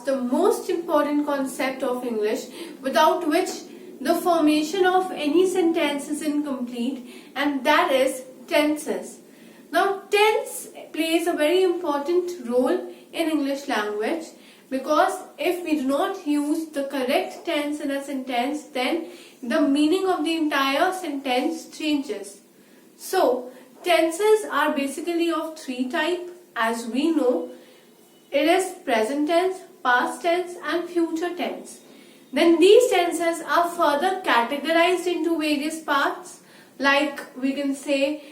the most important concept of English, without which the formation of any sentence is incomplete, and that is tenses. Now, tense plays a very important role in English language, because if we do not use the correct tense in a sentence, then the meaning of the entire sentence changes. So, tenses are basically of three types, as we know. It is present tense, past tense and future tense. Then these tenses are further categorized into various parts, like we can say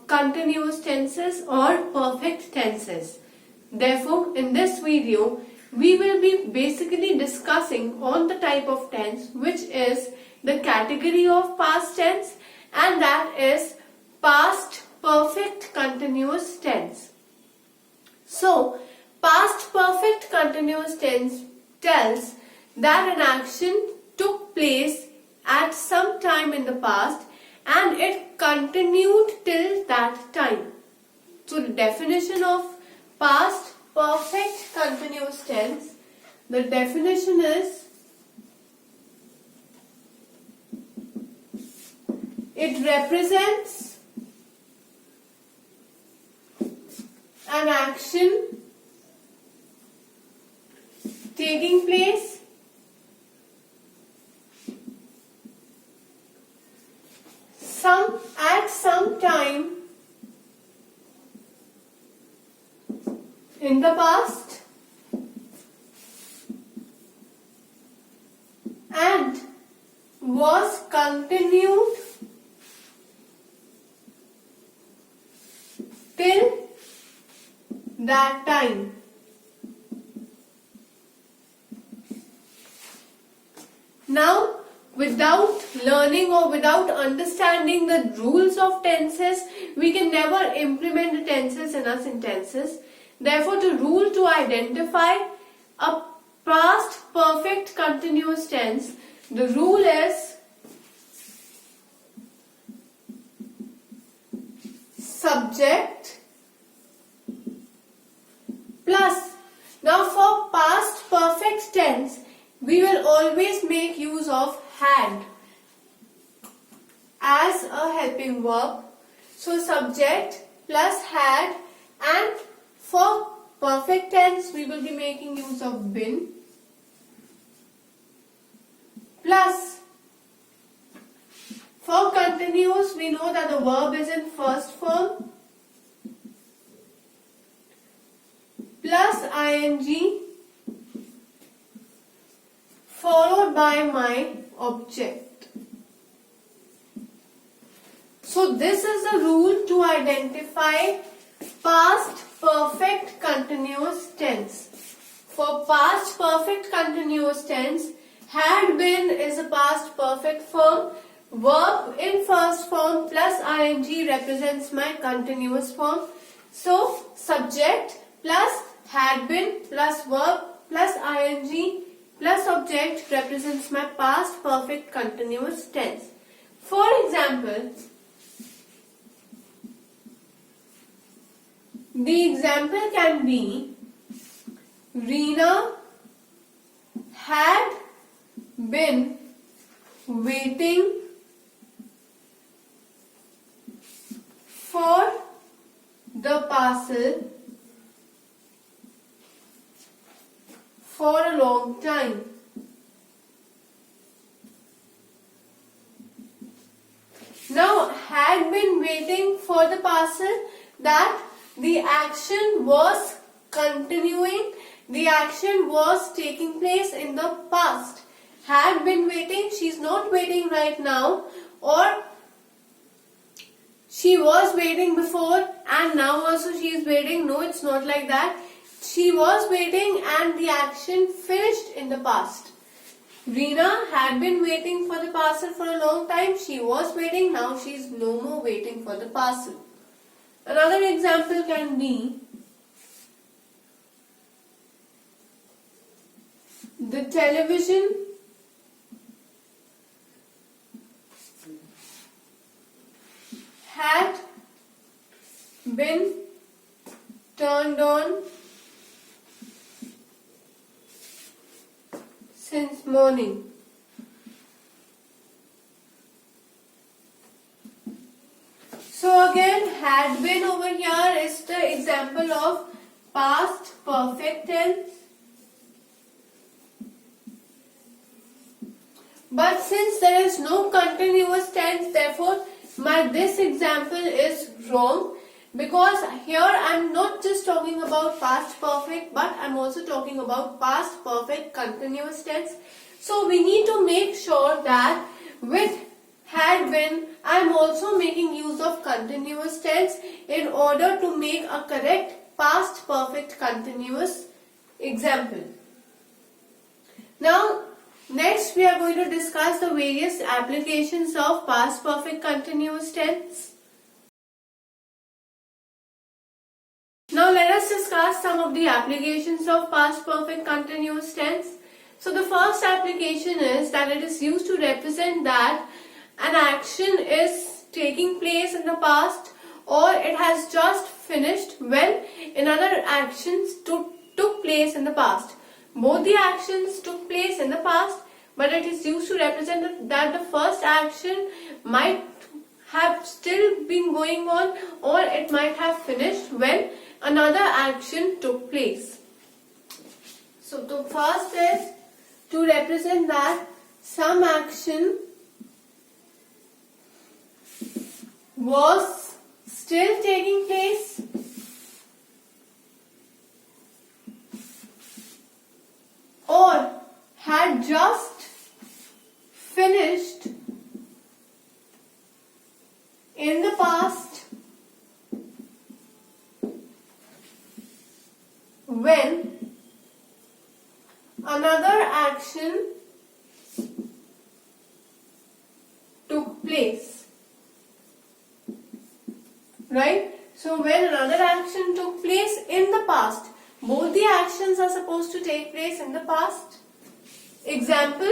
continuous tenses or perfect tenses. Therefore, in this video, we will be basically discussing on the type of tense, which is the category of past tense, and that is past perfect continuous tense. So, past perfect continuous tense tells that an action took place at some time in the past and it continued till that time. So, the definition of past perfect continuous tense, the definition is, it represents an action taking place at some time in the past and was continued till that time. Now, without learning or without understanding the rules of tenses, we can never implement the tenses in our sentences. Therefore, the rule to identify a past perfect continuous tense, the rule is subject plus. Now, for past perfect tense, we will always make use of had as a helping verb. So, subject plus had, and for perfect tense, we will be making use of been plus. For continuous, we know that the verb is in first form plus ing followed by my object. So this is the rule to identify past perfect continuous tense. For past perfect continuous tense, had been is a past perfect form. Verb in first form plus ing represents my continuous form. So subject plus had been plus verb plus ing plus object represents my past perfect continuous tense. For example, the example can be Reena had been waiting for the parcel for a long time. Now, had been waiting for the parcel, that the action was continuing, the action was taking place in the past. Had been waiting, she is not waiting right now, or she was waiting before and now also she is waiting. No, it's not like that. She was waiting and the action finished in the past. Reena had been waiting for the parcel for a long time. She was waiting. Now she is no more waiting for the parcel. Another example can be the television had been turned on since morning. So again, had been over here is the example of past perfect tense. But since there is no continuous tense, therefore this example is wrong, because here I am not just talking about past perfect, but I am also talking about past perfect continuous tense. So we need to make sure that with had been, I am also making use of continuous tense in order to make a correct past perfect continuous example. Now, next we are going to discuss the various applications of past perfect continuous tense. Now let us discuss some of the applications of past perfect continuous tense. So the first application is that it is used to represent that an action is taking place in the past or it has just finished when another action took place in the past. Both the actions took place in the past, but it is used to represent that the first action might have still been going on or it might have finished when another action took place. So the first is to represent that some action was still taking place or had just finished in the past when another action took place. Right? So when another action took place in the past, both the actions are supposed to take place in the past. Example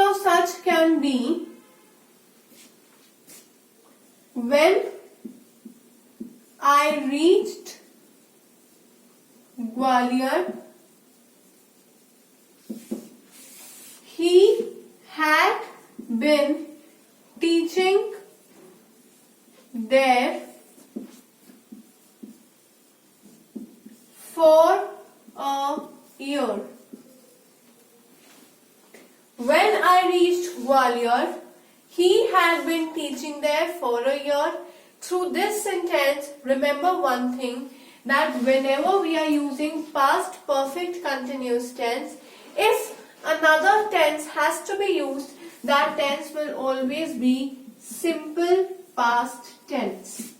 of such can be when I reached Gwalior, he had been teaching there for a year. When I reached Gwalior, he had been teaching there for a year. Through this sentence, remember one thing, that whenever we are using past perfect continuous tense, if another tense has to be used, that tense will always be simple past tense.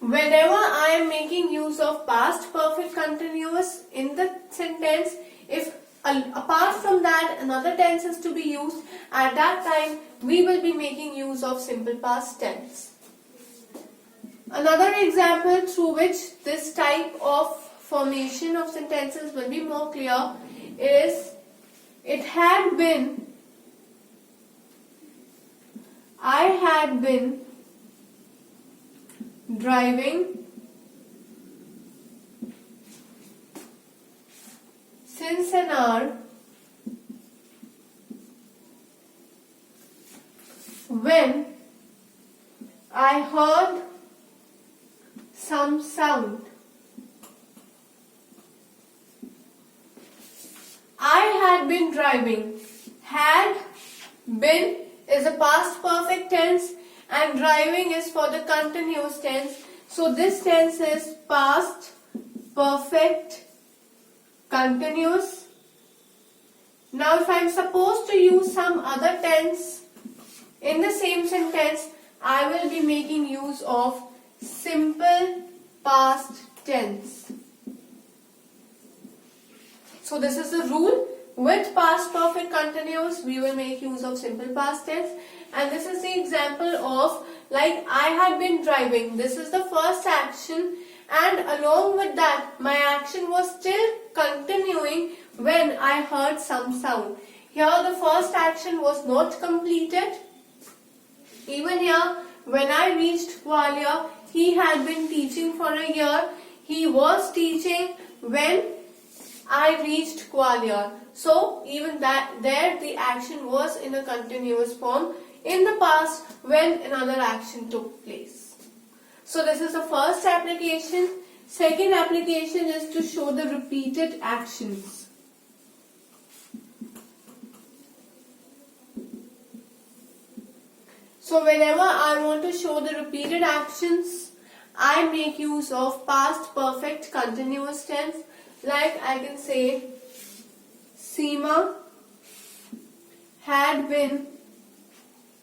Whenever I am making use of past perfect continuous in the sentence, if apart from that another tense is to be used, at that time we will be making use of simple past tense. Another example through which this type of formation of sentences will be more clear is it had been, I had been driving since an hour when I heard some sound. I had been driving. Had been is a past perfect tense and driving is for the continuous tense. So this tense is past perfect continuous. Now if I am supposed to use some other tense in the same sentence, I will be making use of simple past tense. So this is the rule. With past perfect continuous, we will make use of simple past tense. And this is the example of, like, I had been driving. This is the first action, and along with that, my action was still continuing when I heard some sound. Here the first action was not completed. Even here, when I reached Gwalior, he had been teaching for a year. he was teaching when I reached Gwalior. So even there the action was in a continuous form in the past when another action took place. So this is the first application. Second application is to show the repeated actions. So whenever I want to show the repeated actions, I make use of past perfect continuous tense. Like I can say, Seema had been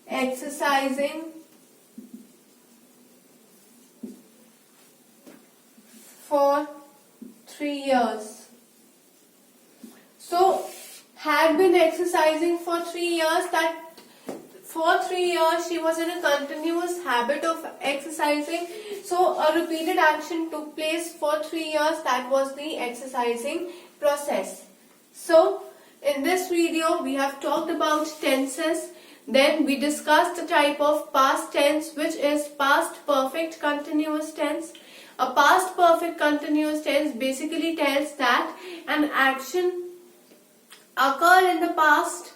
exercising for 3 years. So, had been exercising for 3 years, that for 3 years she was in a continuous habit of exercising. So, a repeated action took place for 3 years, that was the exercising process. So, in this video we have talked about tenses. Then we discussed the type of past tense, which is past perfect continuous tense. A past perfect continuous tense basically tells that an action occurred in the past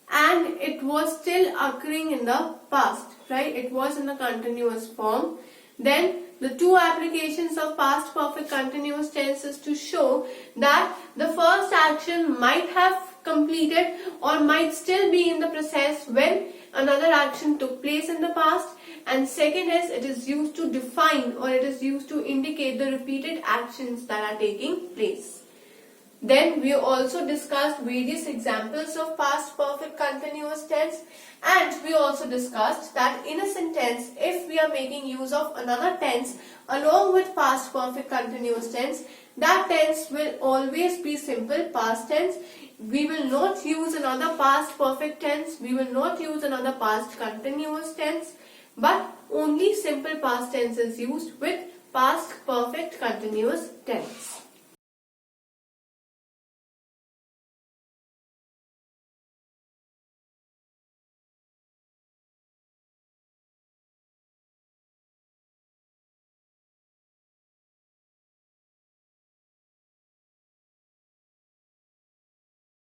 and it was still occurring in the past, right? It was in a continuous form. Then the two applications of past perfect continuous tense is to show that the first action might have completed or might still be in the process when another action took place in the past, and second is it is used to define or it is used to indicate the repeated actions that are taking place. Then we also discussed various examples of past perfect continuous tense, and we also discussed that in a sentence, if we are making use of another tense along with past perfect continuous tense, that tense will always be simple past tense. We will not use another past perfect tense, we will not use another past continuous tense, but only simple past tense is used with past perfect continuous tense.